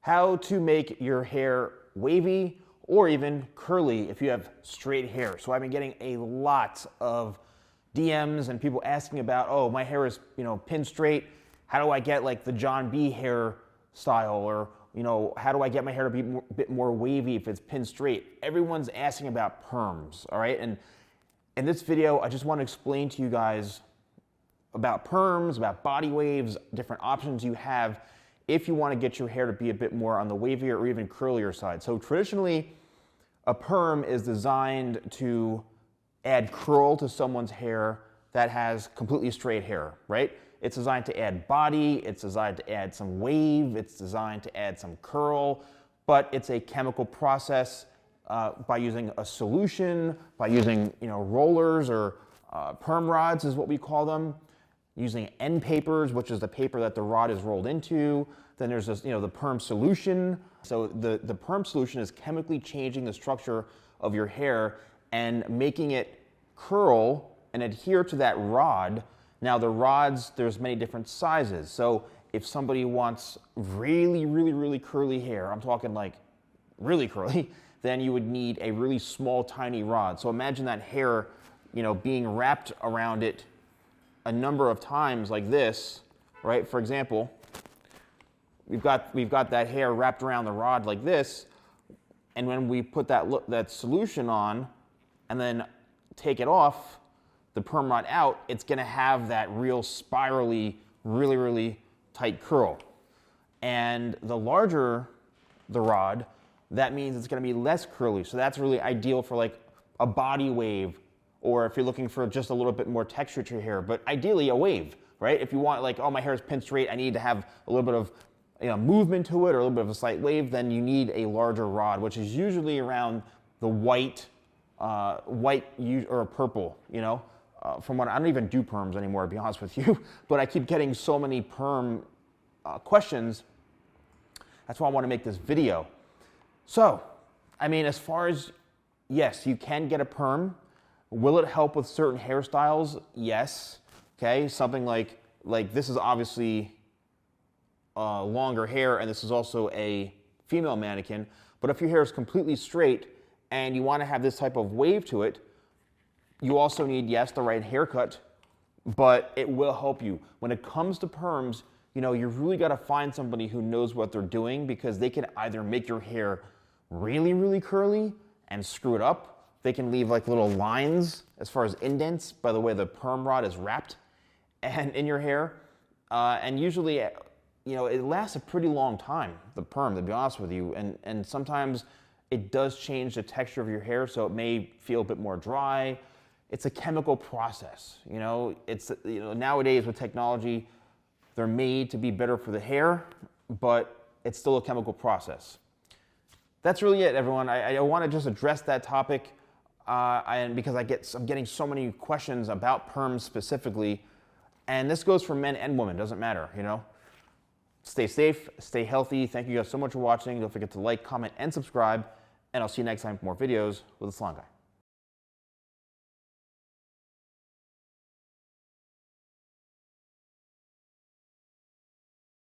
how to make your hair wavy or even curly if you have straight hair. So I've been getting a lot of DMs and people asking about, oh, my hair is, pin straight. How do I get like the John B hair style? Or, how do I get my hair to be a bit more wavy if it's pin straight? Everyone's asking about perms, all right? And in this video, I just want to explain to you guys about perms, about body waves, different options you have if you want to get your hair to be a bit more on the wavier or even curlier side. So traditionally, a perm is designed to add curl to someone's hair that has completely straight hair, right? It's designed to add body, it's designed to add some wave, it's designed to add some curl, but it's a chemical process by using a solution, by using rollers or perm rods is what we call them, using end papers, which is the paper that the rod is rolled into. Then there's this, the perm solution. So the perm solution is chemically changing the structure of your hair and making it curl and adhere to that rod. Now the rods, there's many different sizes. So if somebody wants really, really, really curly hair, I'm talking like really curly, then you would need a really small, tiny rod. So imagine that hair, being wrapped around it a number of times like this, right? For example, we've got that hair wrapped around the rod like this, and when we put that solution on and then take it off, the perm rod out, it's gonna have that real spirally, really, really tight curl. And the larger the rod, that means it's gonna be less curly. So that's really ideal for like a body wave, or if you're looking for just a little bit more texture to your hair, but ideally a wave, right? If you want like, oh, my hair is pin straight, I need to have a little bit of movement to it or a little bit of a slight wave, then you need a larger rod, which is usually around the white or purple, from what I don't even do perms anymore, to be honest with you, but I keep getting so many perm questions. That's why I want to make this video. So, as far as, yes, you can get a perm. Will it help with certain hairstyles? Yes. Okay, something like this is obviously longer hair, and this is also a female mannequin. But if your hair is completely straight and you want to have this type of wave to it, you also need, yes, the right haircut, but it will help you. When it comes to perms, you really got to find somebody who knows what they're doing, because they can either make your hair really, really curly and screw it up. They can leave like little lines as far as indents by the way the perm rod is wrapped and in your hair. And usually, it lasts a pretty long time, the perm, to be honest with you. And sometimes it does change the texture of your hair, so it may feel a bit more dry. It's a chemical process, It's, nowadays with technology, they're made to be better for the hair, but it's still a chemical process. That's really it, everyone. I want to just address that topic. And because I'm getting so many questions about perms specifically, and this goes for men and women, doesn't matter, Stay safe, stay healthy. Thank you guys so much for watching. Don't forget to like, comment, and subscribe, and I'll see you next time for more videos with the Salon Guy.